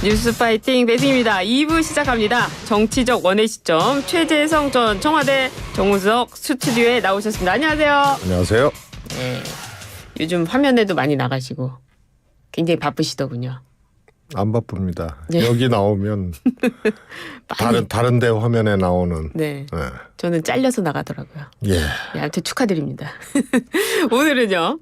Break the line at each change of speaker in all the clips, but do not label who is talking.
뉴스 파이팅 배승입니다. 2부 시작합니다. 정치적 원의 시점 최재성 전 청와대 정무수석 스튜디오에 나오셨습니다. 안녕하세요.
안녕하세요.
네, 요즘 화면에도 많이 나가시고 굉장히 바쁘시더군요.
안 바쁩니다.
네.
여기 나오면 다른 데 화면에 나오는.
네.
네.
저는 잘려서 나가더라고요.
예.
네, 아무튼 축하드립니다. 오늘은요.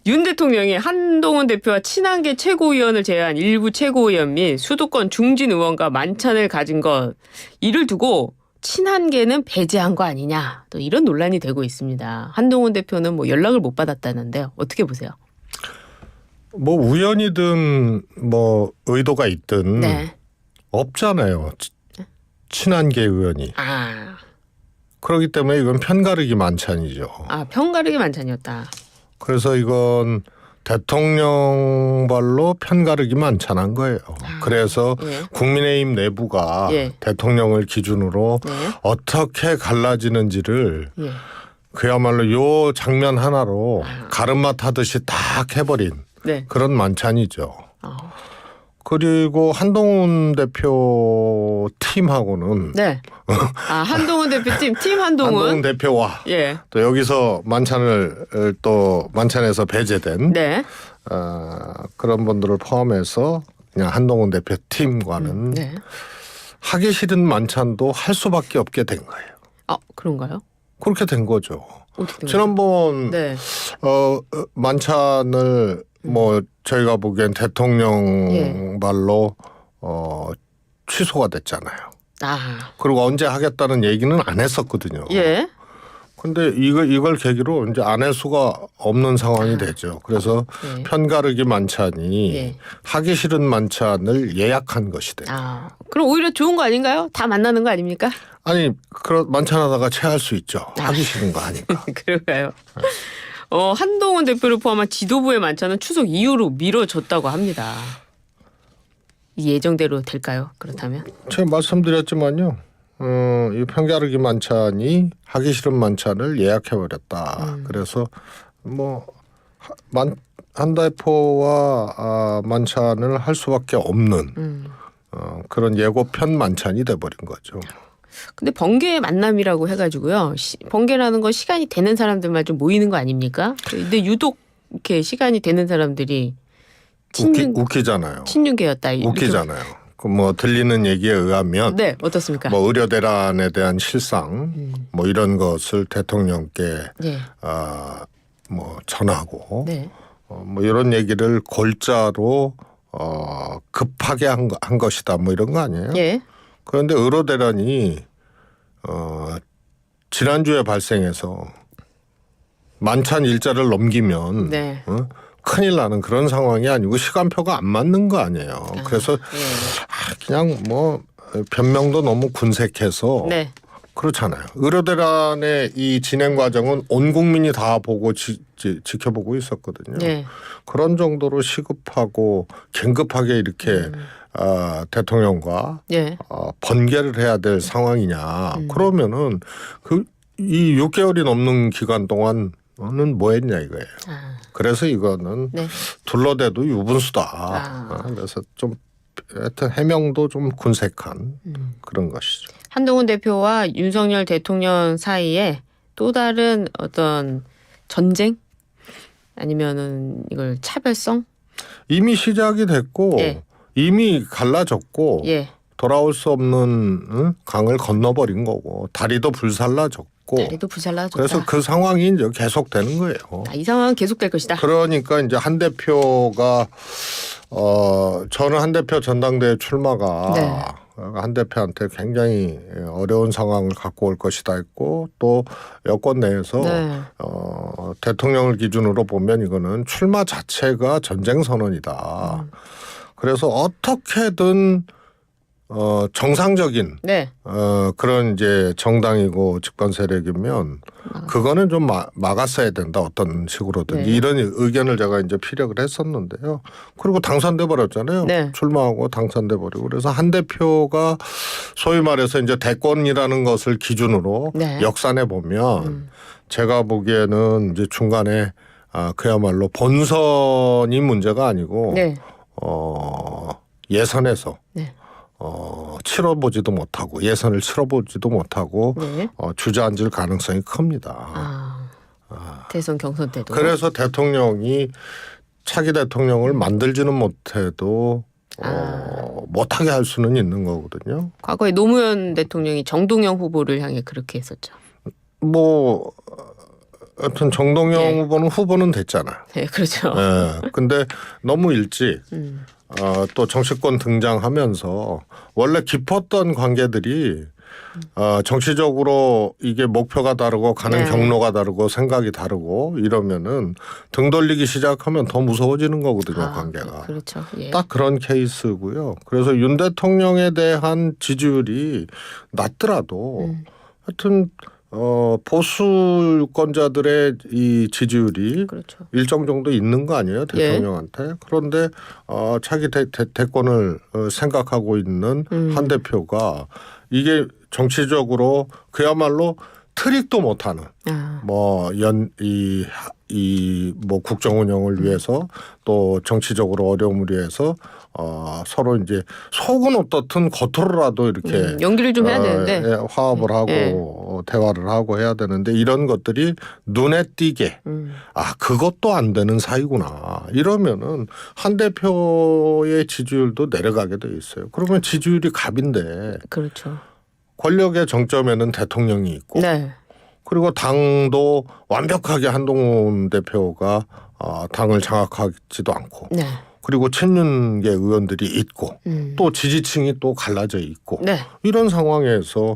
윤 대통령이 한동훈 대표와 친한계 최고위원을 제외한 일부 최고위원 및 수도권 중진 의원과 만찬을 가진 것 이를 두고 친한계는 배제한 거 아니냐 또 이런 논란이 되고 있습니다. 한동훈 대표는 뭐 연락을 못 받았다는데요. 어떻게 보세요?
뭐 우연이든 뭐 의도가 있든
네.
없잖아요. 친한계 의원이. 그렇기 때문에 이건 편가르기 만찬이죠.
편가르기 만찬이었다.
그래서 이건 대통령 발로 편가르기 만찬한 거예요. 그래서
예.
국민의힘 내부가
예.
대통령을 기준으로
네.
어떻게 갈라지는지를
예.
그야말로 요 장면 하나로 가름맛 하듯이 딱 해버린
네.
그런 만찬이죠.
어.
그리고 한동훈 대표 팀하고는
네. 한동훈 대표팀 팀 한동훈.
한동훈 대표와
예.
또 여기서 만찬에서 배제된
네.
그런 분들을 포함해서 그냥 한동훈 대표 팀과는
네.
하기 싫은 만찬도 할 수밖에 없게 된 거예요.
그런가요?
그렇게 된 거죠.
어떻게 된
지난번
네.
만찬을 뭐 저희가 보기엔 대통령
예.
발로 취소가 됐잖아요. 그리고 언제 하겠다는 얘기는 안 했었거든요.
예.
근데 이걸 계기로 이제 안 할 수가 없는 상황이 되죠. 그래서
예.
편가르기 만찬이
예.
하기 싫은 만찬을 예약한 것이 돼요.
그럼 오히려 좋은 거 아닌가요? 다 만나는 거 아닙니까?
아니 그런 만찬하다가 체할 수 있죠. 하기 싫은 거 아니까.
그럴까요? 한동훈 대표를 포함한 지도부의 만찬은 추석 이후로 미뤄졌다고 합니다. 이 예정대로 될까요? 그렇다면?
제가 말씀드렸지만요. 이 편가르기 만찬이 하기 싫은 만찬을 예약해버렸다. 그래서 뭐 한 대표와 만찬을 할 수밖에 없는 그런 예고편 만찬이 돼버린 거죠.
근데 번개 만남이라고 해가지고요. 번개라는 건 시간이 되는 사람들만 좀 모이는 거 아닙니까? 근데 유독 이렇게 시간이 되는 사람들이
웃기잖아요.
친윤계였다.
웃기잖아요. 그 뭐 들리는 얘기에 의하면
네, 어떻습니까?
뭐 의료 대란에 대한 실상 뭐 이런 것을 대통령께
네.
뭐 전하고
네.
뭐 이런 얘기를 골자로 급하게 한 것이다. 뭐 이런 거 아니에요?
예.
그런데 의료 대란이 지난주에 발생해서 만찬 일자를 넘기면
네.
큰일 나는 그런 상황이 아니고 시간표가 안 맞는 거 아니에요. 그래서
예.
그냥 뭐 변명도 너무 군색해서
네.
그렇잖아요. 의료대란의 이 진행 과정은 온 국민이 다 보고 지켜보고 있었거든요.
네.
그런 정도로 시급하고 긴급하게 이렇게 대통령과
예.
번개를 해야 될 상황이냐. 그러면은 이 6개월이 넘는 기간 동안은 뭐 했냐 이거예요. 그래서 이거는
네.
둘러대도 유분수다. 그래서 좀 하여튼 해명도 좀 군색한 그런 것이죠.
한동훈 대표와 윤석열 대통령 사이에 또 다른 어떤 전쟁 아니면은 이걸 차별성?
이미 시작이 됐고
예.
이미 갈라졌고
예.
돌아올 수 없는 강을 건너버린 거고 다리도 불살라졌고
다리도 불살라졌다.
그래서 그 상황이 이제 계속되는 거예요.
이 상황은 계속될 것이다.
그러니까 이제 한 대표가 저는 한 대표 전당대회 출마가
네.
한 대표한테 굉장히 어려운 상황을 갖고 올 것이다 했고 또 여권 내에서
네.
대통령을 기준으로 보면 이거는 출마 자체가 전쟁 선언이다. 그래서 어떻게든 정상적인
네.
그런 이제 정당이고 집권 세력이면 그거는 좀 막았어야 된다 어떤 식으로든
네.
이런 의견을 제가 이제 피력을 했었는데요. 그리고 당선돼 버렸잖아요.
네.
출마하고 당선돼 버리고 그래서 한 대표가 소위 말해서 이제 대권이라는 것을 기준으로
네.
역산해 보면 제가 보기에는 이제 중간에 그야말로 본선이 문제가 아니고
네.
예선에서
네.
치러보지도 못하고 예선을 치러보지도 못하고
네.
주저앉을 가능성이 큽니다.
대선 경선 때도.
그래서 대통령이 차기 대통령을 만들지는 못해도 못하게 할 수는 있는 거거든요.
과거에 노무현 대통령이 정동영 후보를 향해 그렇게 했었죠.
뭐 하여튼 정동영
네.
후보는 됐잖아요.
네, 그렇죠.
네. 근데 너무 일찍 또 정치권 등장하면서 원래 깊었던 관계들이 정치적으로 이게 목표가 다르고 가는
네. 경로가
경로가 다르고 생각이 다르고 이러면은 등 돌리기 시작하면 더 무서워지는 거거든요, 관계가.
그렇죠. 예.
딱 그런 케이스고요. 그래서 윤 대통령에 대한 지지율이 낮더라도 하여튼 보수 유권자들의 이 지지율이
그렇죠.
일정 정도 있는 거 아니에요, 대통령한테. 그런데 차기 대권을 생각하고 있는 한 대표가 이게 정치적으로 그야말로 트릭도 못하는 뭐 국정 운영을 위해서 또 정치적으로 어려움을 위해서 서로 이제 속은 어떻든 겉으로라도 이렇게
연기를 좀 해야 되는데
화합을 하고 대화를 하고 해야 되는데 이런 것들이 눈에 띄게 그것도 안 되는 사이구나 이러면은 한 대표의 지지율도 내려가게 돼 있어요. 그러면 지지율이 갑인데
그렇죠.
권력의 정점에는 대통령이 있고
네.
그리고 당도 완벽하게 한동훈 대표가 당을 장악하지도 않고
네.
그리고 친윤계 의원들이 있고 또 지지층이 또 갈라져 있고
네.
이런 상황에서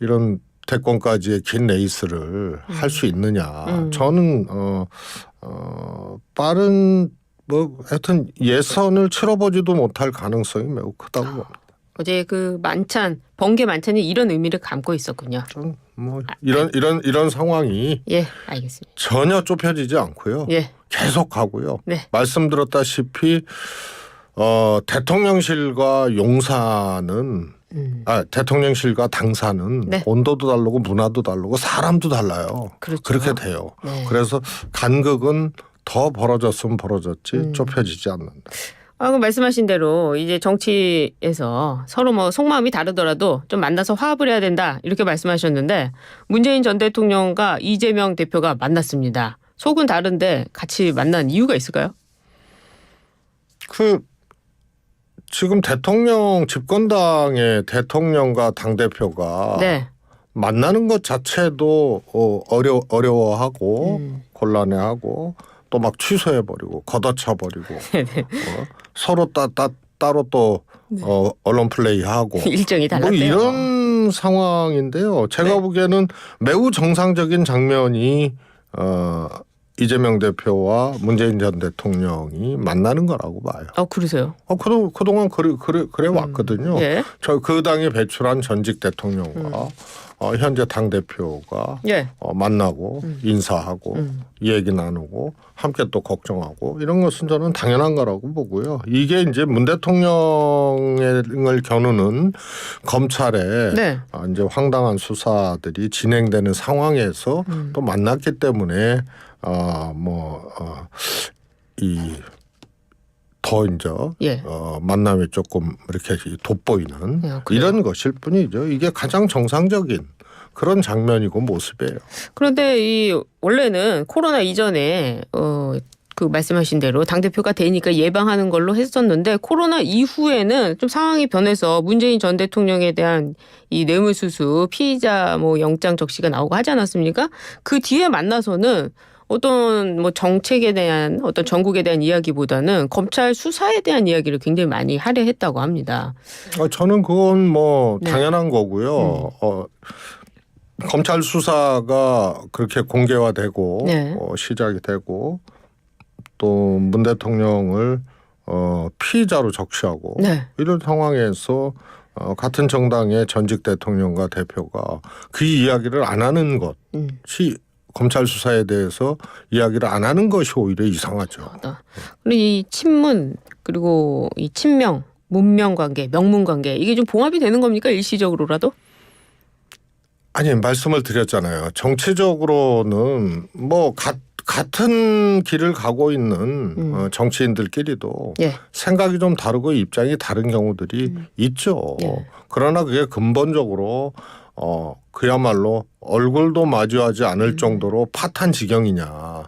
이런 대권까지의 긴 레이스를 할 수 있느냐. 저는 빠른 뭐 하여튼 예선을 치러보지도 못할 가능성이 매우 크다고 봅니다.
어제 그 만찬 번개 만찬이 이런 의미를 담고 있었군요.
좀 뭐 이런 상황이
예, 알겠습니다.
전혀 좁혀지지 않고요.
예.
계속 가고요.
네.
말씀드렸다시피 대통령실과 용사는 대통령실과 당사는
네.
온도도 다르고 문화도 다르고 사람도 달라요.
그렇죠.
그렇게 돼요.
네.
그래서 간극은 더 벌어졌으면 벌어졌지 좁혀지지 않는다.
그 말씀하신 대로 이제 정치에서 서로 뭐 속마음이 다르더라도 좀 만나서 화합을 해야 된다 이렇게 말씀하셨는데 문재인 전 대통령과 이재명 대표가 만났습니다. 속은 다른데 같이 만난 이유가 있을까요?
지금 대통령 집권당의 대통령과 당 대표가
네. 만나는
것 자체도 어려워하고 곤란해하고 또 막 취소해버리고 걷어차버리고 서로 따로 또 언론 플레이하고
일정이 달랐대요.
뭐 이런 상황인데요. 제가
네.
보기에는 매우 정상적인 장면이 이재명 대표와 문재인 전 대통령이 만나는 거라고 봐요.
그러세요?
그동안 그래 왔거든요.
예.
그 당이 배출한 전직 대통령과 현재 당 대표가
예.
만나고 인사하고 얘기 나누고 함께 또 걱정하고 이런 것은 저는 당연한 거라고 보고요. 이게 이제 문 대통령을 겨누는 검찰의
네.
이제 황당한 수사들이 진행되는 상황에서 또 만났기 때문에 더 이제
예.
만남이 조금 이렇게 돋보이는 이런 것일 뿐이죠. 이게 가장 정상적인 그런 장면이고 모습이에요.
그런데 원래는 코로나 이전에 그 말씀하신 대로 당대표가 되니까 예방하는 걸로 했었는데 코로나 이후에는 좀 상황이 변해서 문재인 전 대통령에 대한 이 뇌물수수 피의자 뭐 영장 적시가 나오고 하지 않았습니까? 그 뒤에 만나서는 어떤 뭐 정책에 대한 어떤 전국에 대한 이야기보다는 검찰 수사에 대한 이야기를 굉장히 많이 하려 했다고 합니다.
저는 그건 뭐
네.
당연한 거고요. 검찰 수사가 그렇게 공개화되고
네.
시작이 되고 또 문 대통령을 피의자로 적시하고
네.
이런 상황에서 같은 정당의 전직 대통령과 대표가 그 이야기를 안 하는 것이 검찰 수사에 대해서 이야기를 안 하는 것이 오히려 이상하죠.
그리고 이 친문 그리고 이 친명, 문명 관계, 명문 관계 이게 좀 봉합이 되는 겁니까? 일시적으로라도?
아니 말씀을 드렸잖아요. 정치적으로는 뭐 같은 길을 가고 있는 정치인들끼리도
예.
생각이 좀 다르고 입장이 다른 경우들이 있죠.
예.
그러나 그게 근본적으로 그야말로 얼굴도 마주하지 않을 정도로 파탄 지경이냐.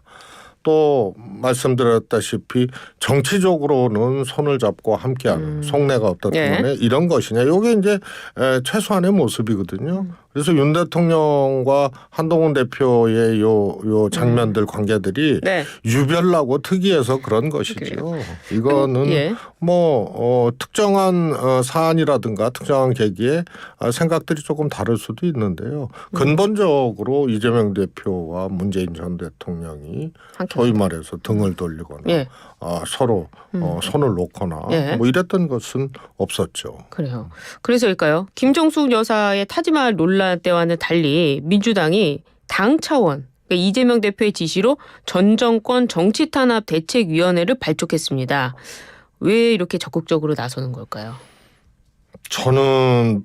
또 말씀드렸다시피 정치적으로는 손을 잡고 함께하는 속내가 어떻든 간에 이런 것이냐. 이게 이제 최소한의 모습이거든요. 그래서 윤 대통령과 한동훈 대표의 요 장면들 관계들이 유별나고 특이해서 그런 것이죠. 이거는 특정한 사안이라든가 특정한 계기에 생각들이 조금 다를 수도 있는데요. 근본적으로 이재명 대표와 문재인 전 대통령이 소위 말해서 등을 돌리거나 서로 손을 놓거나 뭐 이랬던 것은 없었죠.
그래요. 그래서일까요? 김정숙 여사의 타지말 논란 때와는 달리 민주당이 당 차원 그러니까 이재명 대표의 지시로 전 정권 정치탄압 대책위원회를 발족했습니다. 왜 이렇게 적극적으로 나서는 걸까요?
저는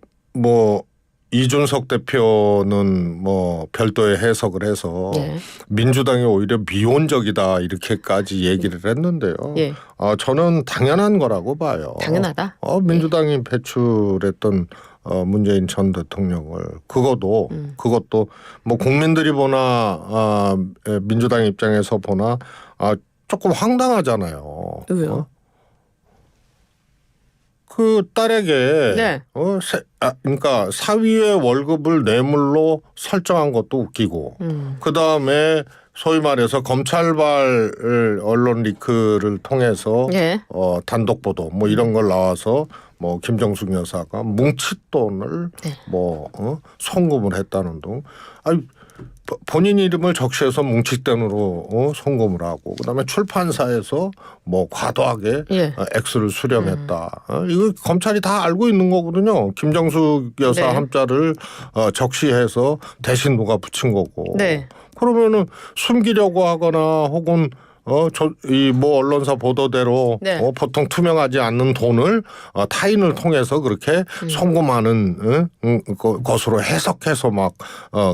이준석 대표는 별도의 해석을 해서 민주당이 오히려 미온적이다 이렇게까지 얘기를 했는데요. 저는 당연한 거라고 봐요.
당연하다.
민주당이 배출했던 문재인 전 대통령을 그것도 국민들이 보나 민주당 입장에서 보나 조금 황당하잖아요.
왜요?
그 딸에게 그러니까 사위의 월급을 뇌물로 설정한 것도 웃기고 그 다음에 소위 말해서 검찰발 언론 리크를 통해서 단독 보도 이런 걸 나와서 김정숙 여사가 뭉칫돈을 송금을 했다는 등 본인 이름을 적시해서 뭉칫돈으로 송금을 하고 그다음에 출판사에서 과도하게 액수를 수령했다. 이거 검찰이 다 알고 있는 거거든요. 김정숙 여사 함자를 적시해서 대신 누가 붙인 거고. 그러면은 숨기려고 하거나 혹은 언론사 보도대로 보통 투명하지 않는 돈을 타인을 통해서 그렇게 송금하는 것으로 해석해서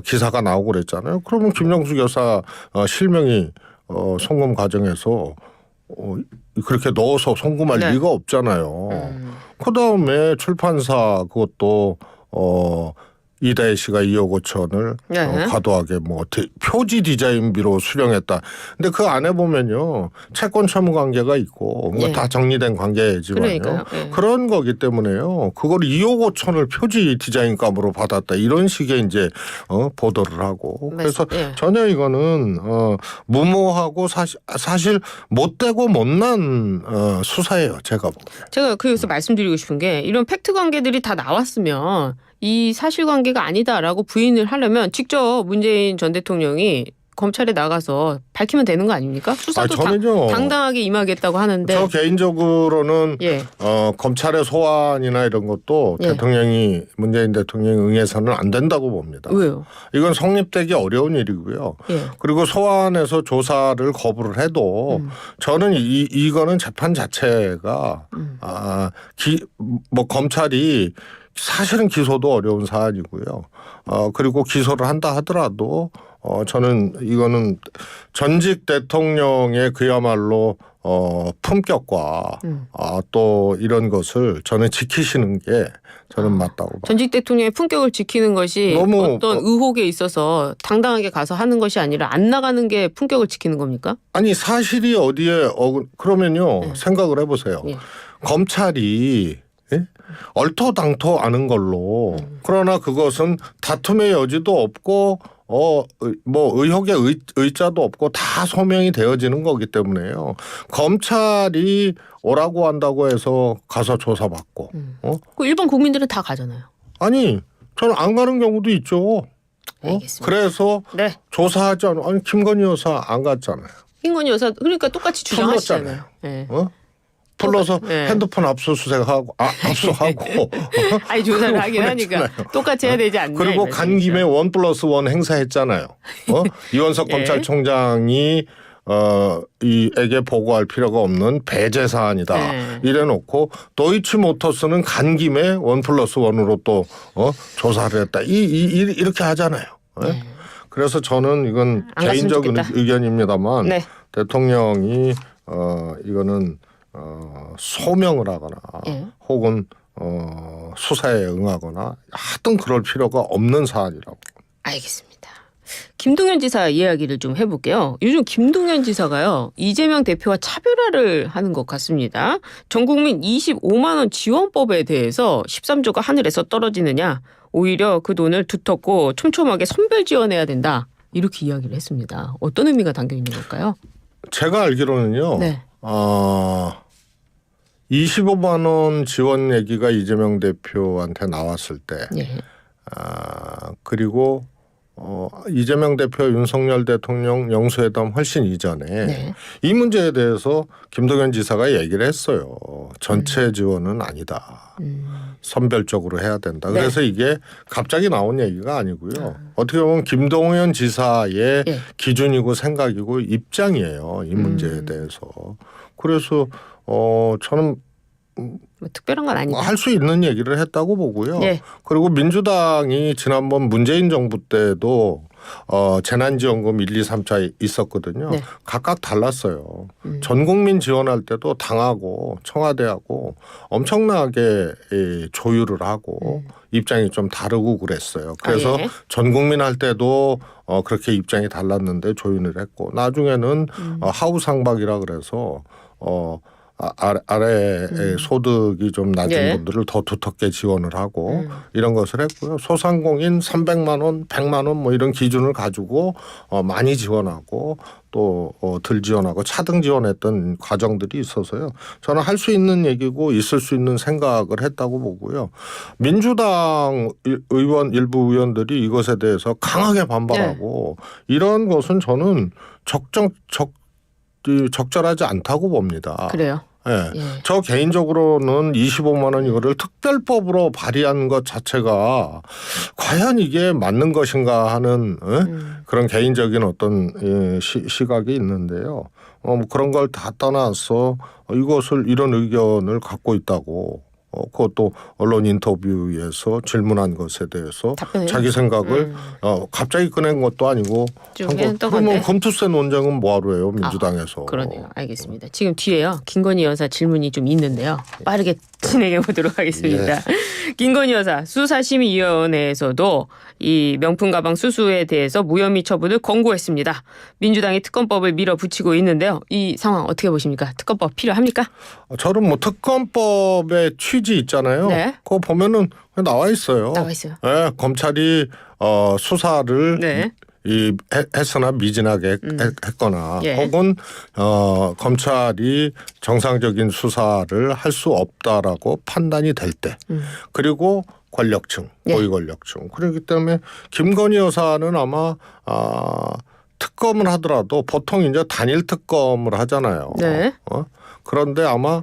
기사가 나오고 그랬잖아요. 그러면 김정숙 여사 실명이 송금 과정에서 그렇게 넣어서 송금할 리가 없잖아요. 그다음에 출판사 그것도 이다혜 씨가 2억 5천을 과도하게 표지 디자인비로 수령했다. 근데 그 안에 보면요. 채권 채무 관계가 있고 다 정리된 관계지만요. 그런 거기 때문에요. 그걸 2억 5천을 표지 디자인값으로 받았다. 이런 식의 이제 보도를 하고. 그래서 전혀 이거는 무모하고 사실 못되고 못난 수사예요. 제가
그래서 말씀드리고 싶은 게 이런 팩트 관계들이 다 나왔으면 이 사실관계가 아니다라고 부인을 하려면 직접 문재인 전 대통령이 검찰에 나가서 밝히면 되는 거 아닙니까? 수사도 당당하게 임하겠다고 하는데.
저 개인적으로는 검찰의 소환이나 이런 것도 문재인 대통령이 응해서는 안 된다고 봅니다.
왜요?
이건 성립되기 어려운 일이고요. 그리고 소환해서 조사를 거부를 해도 저는 이거는 재판 자체가 검찰이 사실은 기소도 어려운 사안이고요. 그리고 기소를 한다 하더라도 저는 이거는 전직 대통령의 그야말로 품격과 또 이런 것을 저는 지키시는 게 저는 맞다고 봐요.
전직 대통령의 품격을 지키는 것이 어떤 의혹에 있어서 당당하게 가서 하는 것이 아니라 안 나가는 게 품격을 지키는 겁니까?
아니 사실이 어디에 그러면요. 생각을 해보세요. 검찰이 얼토당토 아는 걸로 그러나 그것은 다툼의 여지도 없고 의혹의 의자도 없고 다 소명이 되어지는 거기 때문에요. 검찰이 오라고 한다고 해서 가서 조사받고.
그 일반 국민들은 다 가잖아요.
아니 저는 안 가는 경우도 있죠.
알겠습니다.
그래서 조사하지 않아. 아니 김건희 여사 안 갔잖아요.
김건희 여사 그러니까 똑같이 주장하시잖아요.
불러서 핸드폰 압수수색하고 압수하고
아니 조사를 하긴 하니까 똑같이 해야 되지 않나.
그리고 간 김에 1+1 행사했잖아요. 이원석 검찰총장이 이에게 보고할 필요가 없는 배제 사안이다. 이래놓고 도이치모터스는 간 김에 1+1으로 또 조사를 했다. 이렇게 하잖아요. 그래서 저는 이건
안 갔으면
개인적
좋겠다.
의견입니다만
네.
대통령이 이거는 소명을 하거나
예.
혹은 수사에 응하거나 하여튼 그럴 필요가 없는 사안이라고.
알겠습니다. 김동연 지사 이야기를 좀 해볼게요. 요즘 김동연 지사가요, 이재명 대표와 차별화를 하는 것 같습니다. 전국민 25만 원 지원법에 대해서 13조가 하늘에서 떨어지느냐, 오히려 그 돈을 두텁고 촘촘하게 선별 지원해야 된다, 이렇게 이야기를 했습니다. 어떤 의미가 담겨 있는 걸까요?
제가 알기로는요.
네.
25만 원 지원 얘기가 이재명 대표한테 나왔을 때,
예.
그리고 이재명 대표 윤석열 대통령 영수회담 훨씬 이전에
네.
이 문제에 대해서 김동연 지사가 얘기를 했어요. 전체 지원은 아니다. 선별적으로 해야 된다.
네.
그래서 이게 갑자기 나온 얘기가 아니고요. 어떻게 보면 김동연 지사의
예.
기준이고 생각이고 입장이에요. 이 문제에 대해서. 그래서 저는
뭐 특별한 건 아니다.
할 수 있는 얘기를 했다고 보고요.
예.
그리고 민주당이 지난번 문재인 정부 때도 재난지원금 1, 2, 3차 있었거든요.
네.
각각 달랐어요. 전 국민 지원할 때도 당하고 청와대하고 엄청나게 조율을 하고 입장이 좀 다르고 그랬어요. 그래서
예.
전 국민 할 때도 그렇게 입장이 달랐는데 조율을 했고 나중에는 하우 상박이라 그래서 아래 소득이 좀 낮은
예.
분들을 더 두텁게 지원을 하고 이런 것을 했고요. 소상공인 300만 원, 100만 원 뭐 이런 기준을 가지고 많이 지원하고 또 덜 지원하고 차등 지원했던 과정들이 있어서요. 저는 할 수 있는 얘기고 있을 수 있는 생각을 했다고 보고요. 민주당 의원 일부 의원들이 이것에 대해서 강하게 반발하고 이런 것은 저는 적절하지 않다고 봅니다.
그래요.
예.
예.
저 개인적으로는 25만 원 이거를 특별법으로 발의한 것 자체가 과연 이게 맞는 것인가 하는 그런 개인적인 어떤 시각이 있는데요. 뭐 그런 걸 다 떠나서 이것을 이런 의견을 갖고 있다고. 그것도 언론 인터뷰에서 질문한 것에 대해서
답변을
자기 생각을 갑자기 꺼낸 것도 아니고
좀
한 거.
했던
그러면
건데.
검투세 논쟁은 뭐하러 해요 민주당에서.
그러네요. 알겠습니다. 지금 뒤에요, 김건희 여사 질문이 좀 있는데요. 빠르게 진행해 보도록 하겠습니다. 김건희 여사 수사심의위원회에서도 이 명품 가방 수수에 대해서 무혐의 처분을 권고했습니다. 민주당이 특검법을 밀어붙이고 있는데요. 이 상황 어떻게 보십니까? 특검법 필요합니까?
저는 뭐 특검법의 취지 있잖아요.
네.
그거 보면은 나와 있어요.
나와 있어요.
네, 검찰이 수사를
네.
했으나 미진하게 했거나
예.
혹은 검찰이 정상적인 수사를 할 수 없다라고 판단이 될 때 그리고 권력층,
예.
고위 권력층 그렇기 때문에 김건희 여사는 아마 특검을 하더라도 보통 이제 단일 특검을 하잖아요.
네.
그런데 아마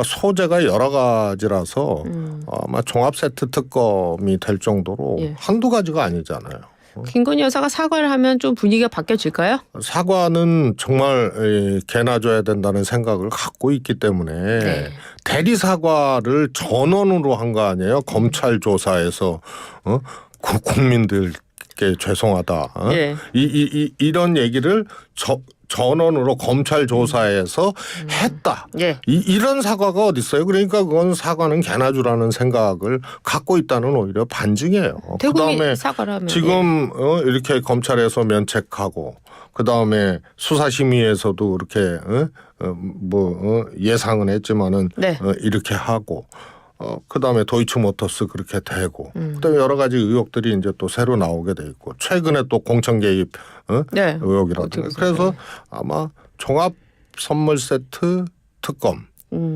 소재가 여러 가지라서 아마 종합 세트 특검이 될 정도로
예.
한두 가지가 아니잖아요.
김건희 여사가 사과를 하면 좀 분위기가 바뀌어질까요?
사과는 정말 개나 줘야 된다는 생각을 갖고 있기 때문에
네.
대리 사과를 전원으로 한 거 아니에요? 검찰 조사에서 국민들께 죄송하다.
예.
이런 얘기를 전원으로 검찰 조사에서 했다.
예.
이런 사과가 어디 있어요? 그러니까 그건 사과는 개나 주라는 생각을 갖고 있다는 오히려 반증이에요.
대국민
그다음에
사과를 하면
지금 이렇게 검찰에서 면책하고 그다음에 수사심의에서도 그렇게 예상은 했지만은
네.
이렇게 하고 그다음에 도이치모터스 그렇게 되고 그다음에 여러 가지 의혹들이 이제 또 새로 나오게 돼 있고 최근에 또 공천 개입
네.
의혹이라든가 그래서 아마 종합 선물 세트 특검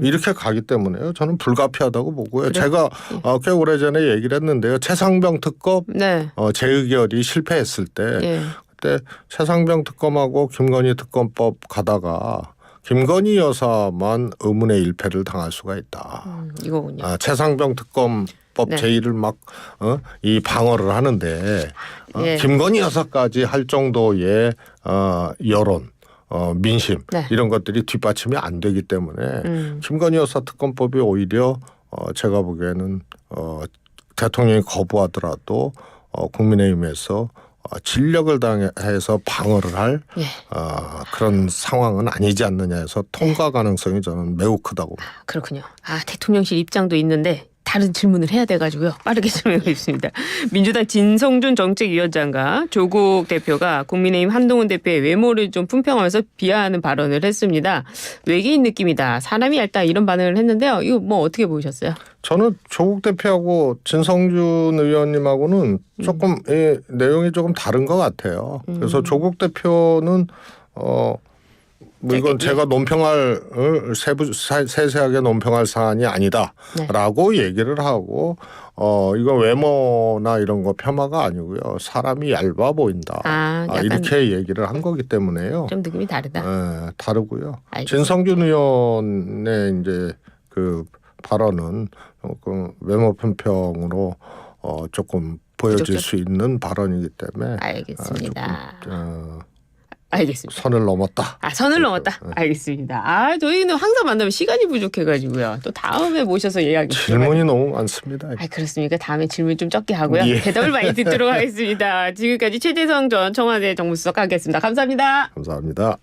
이렇게 가기 때문에요. 저는 불가피하다고 보고요.
그래?
제가 꽤 오래전에 얘기를 했는데요. 최상병 특검
네.
재의결이 실패했을 때
예.
그때 최상병 특검하고 김건희 특검법 가다가 김건희 여사만 의문의 일패를 당할 수가 있다.
이거군요.
최상병 특검법
네.
제의를 막 이 방어를 하는데
예.
김건희 여사까지 할 정도의 여론, 민심
네.
이런 것들이 뒷받침이 안 되기 때문에 김건희 여사 특검법이 오히려 제가 보기에는 대통령이 거부하더라도 국민의힘에서 진력을 다해서 방어를 할
예.
그런 상황은 아니지 않느냐 해서 통과 가능성이 저는 매우 크다고 봅니다.
그렇군요. 대통령실 입장도 있는데 다른 질문을 해야 돼가지고요. 빠르게 설명하겠습니다. 민주당 진성준 정책위원장과 조국 대표가 국민의힘 한동훈 대표의 외모를 좀 품평하면서 비하하는 발언을 했습니다. 외계인 느낌이다. 사람이 얇다. 이런 반응을 했는데요. 이거 뭐 어떻게 보셨어요? 저는
조국 대표하고 진성준 의원님하고는 조금 내용이 조금 다른 것 같아요. 그래서 조국 대표는 이건 제가 논평할 세세하게 논평할 사안이 아니다라고 얘기를 하고 이건 외모나 이런 거 폄하가 아니고요. 사람이 얇아 보인다. 이렇게 얘기를 한 거기 때문에요.
좀 느낌이 다르다.
네, 다르고요.
알겠습니다.
진성준 의원의 이제 그 발언은 외모 편평으로 조금 보여질 수 있는 발언이기 때문에
알겠습니다.
조금,
알겠습니다.
선을 넘었다.
선을 넘었다. 알겠습니다. 저희는 항상 만나면 시간이 부족해가지고요. 또 다음에 모셔서 이야기하겠습니다.
질문이 너무 많습니다.
그렇습니까? 다음에 질문 좀 적게 하고요.
예.
대답을 많이 듣도록 하겠습니다. 지금까지 최재성 전 청와대 정무수석 하겠습니다. 감사합니다.
감사합니다.